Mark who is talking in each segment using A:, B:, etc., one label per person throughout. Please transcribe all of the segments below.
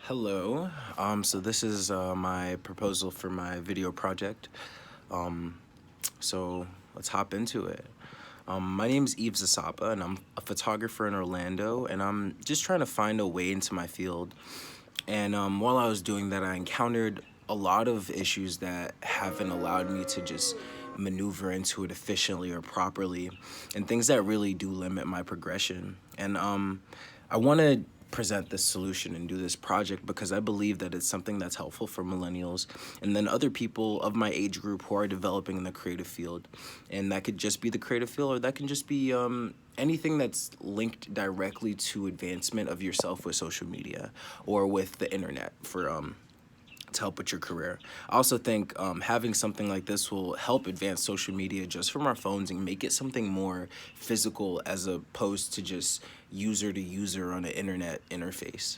A: Hello. So this is my proposal for my video project. So let's hop into it. My name is Eve Zasapa, and I'm a photographer in Orlando, and I'm just trying to find a way into my field. And while I was doing that, I encountered a lot of issues that haven't allowed me to just maneuver into it efficiently or properly, and things that really do limit my progression. And I want to present this solution and do this project because I believe that it's something that's helpful for millennials and then other people of my age group who are developing in the creative field. And that could just be the creative field, or that can just be anything that's linked directly to advancement of yourself with social media or with the internet for to help with your career. I also think having something like this will help advance social media just from our phones and make it something more physical as opposed to just user to user on an internet interface.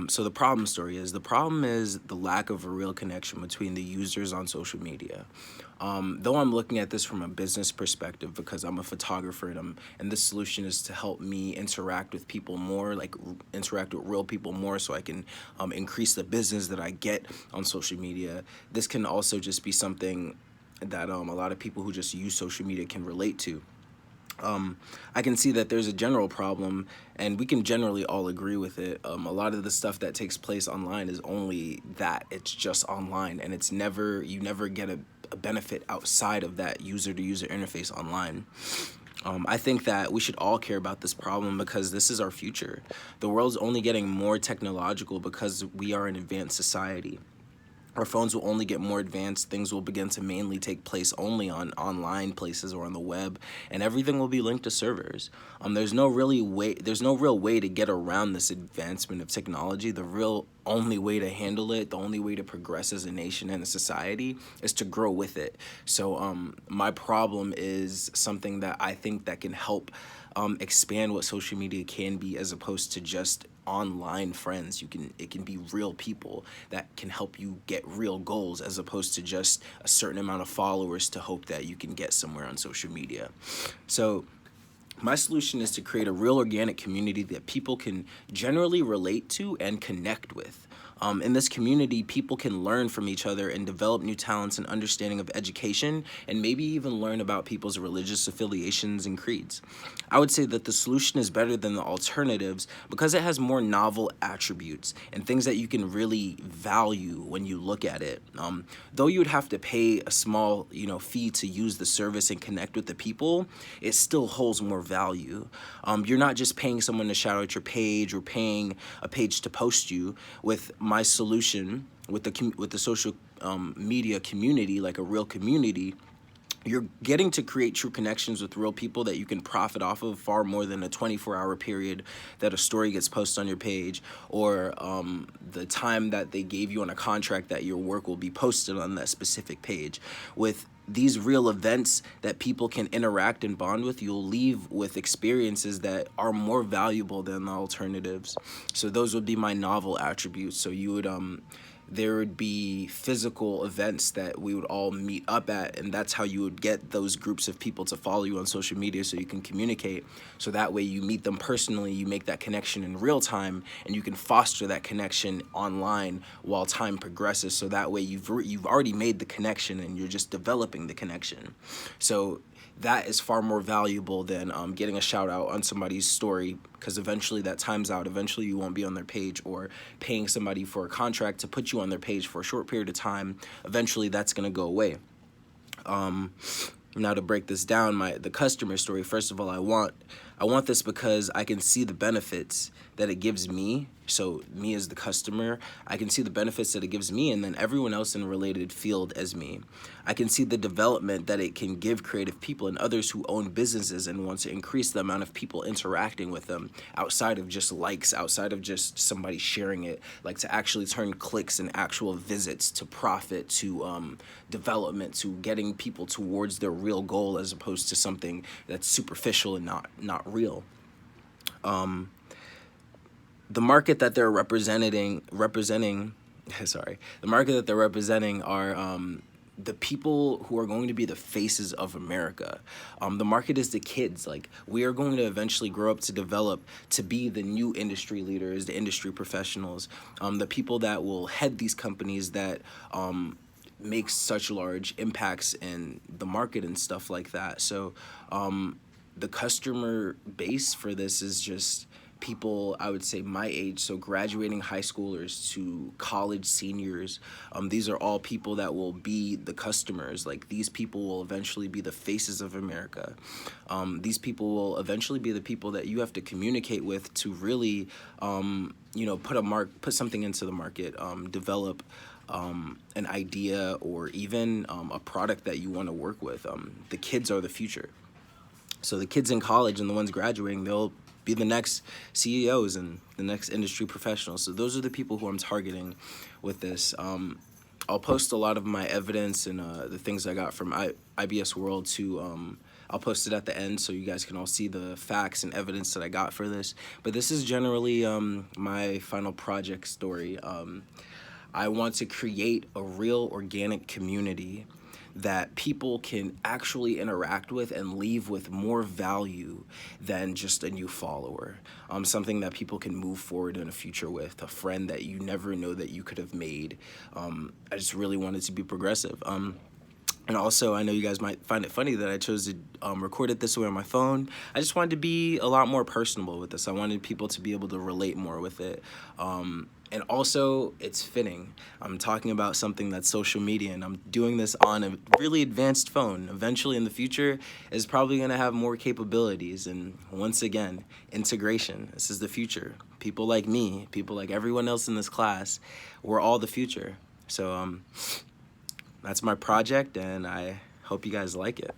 A: So the problem is the lack of a real connection between the users on social media. Though I'm looking at this from a business perspective because I'm a photographer and this solution is to help me interact with people more, like interact with real people more, so I can increase the business that I get on social media. This can also just be something that a lot of people who just use social media can relate to. I can see that there's a general problem, and we can generally all agree with it. A lot of the stuff that takes place online is only that. It's just online, and you never get a benefit outside of that user-to-user interface online. I think that we should all care about this problem because this is our future. The world's only getting more technological because we are an advanced society. Our phones will only get more advanced. Things will begin to mainly take place only on online places or on the web, and everything will be linked to servers. There's no real way to get around this advancement of technology. The real only way to handle it, the only way to progress as a nation and a society is to grow with it. So my problem is something that I think that can help expand what social media can be, as opposed to just online friends. It can be real people that can help you get real goals, as opposed to just a certain amount of followers to hope that you can get somewhere on social media. So my solution is to create a real organic community that people can generally relate to and connect with. In this community, people can learn from each other and develop new talents and understanding of education, and maybe even learn about people's religious affiliations and creeds. I would say that the solution is better than the alternatives because it has more novel attributes and things that you can really value when you look at it. Though you would have to pay a small, fee to use the service and connect with the people, it still holds more value. You're not just paying someone to shout out your page or paying a page to post you. With my solution, with the social media community, like a real community, you're getting to create true connections with real people that you can profit off of far more than a 24-hour period that a story gets posted on your page, or the time that they gave you on a contract that your work will be posted on that specific page. With these real events that people can interact and bond with, you'll leave with experiences that are more valuable than the alternatives. So those would be my novel attributes. So there would be physical events that we would all meet up at, and that's how you would get those groups of people to follow you on social media, so you can communicate. So that way you meet them personally, you make that connection in real time, and you can foster that connection online while time progresses. So that way you've already made the connection and you're just developing the connection. So that is far more valuable than getting a shout out on somebody's story, because eventually that times out. Eventually you won't be on their page, or paying somebody for a contract to put you on their page for a short period of time. Eventually that's going to go away. Now, to break this down, the customer story, first of all, I want this because I can see the benefits that it gives me. So me as the customer, I can see the benefits that it gives me, and then everyone else in a related field as me. I can see the development that it can give creative people and others who own businesses and want to increase the amount of people interacting with them outside of just likes, outside of just somebody sharing it, like to actually turn clicks and actual visits to profit, to development, to getting people towards their real goal, as opposed to something that's superficial and not real. The market that they're representing, sorry, the market that they're representing are the people who are going to be the faces of America. The market is the kids. Like, we are going to eventually grow up to develop to be the new industry leaders, the industry professionals, the people that will head these companies that make such large impacts in the market and stuff like that. So the customer base for this is just people, I would say, my age, so graduating high schoolers to college seniors. These are all people that will be the customers. Like, these people will eventually be the faces of America. These people will eventually be the people that you have to communicate with to really, put something into the market, develop an idea, or even a product that you want to work with. The kids are the future. So the kids in college and the ones graduating, they'll be the next CEOs and the next industry professionals. So those are the people who I'm targeting with this. I'll post a lot of my evidence and the things I got from IBS World to, I'll post it at the end so you guys can all see the facts and evidence that I got for this. But this is generally my final project story. I want to create a real organic community that people can actually interact with and leave with more value than just a new follower. Something that people can move forward in a future with, a friend that you never know that you could have made. I just really wanted to be progressive. And also, I know you guys might find it funny that I chose to record it this way on my phone. I just wanted to be a lot more personable with this. I wanted people to be able to relate more with it. And also, it's fitting. I'm talking about something that's social media, and I'm doing this on a really advanced phone. Eventually, in the future, it's probably going to have more capabilities. And once again, integration. This is the future. People like me, people like everyone else in this class, we're all the future. So that's my project, and I hope you guys like it.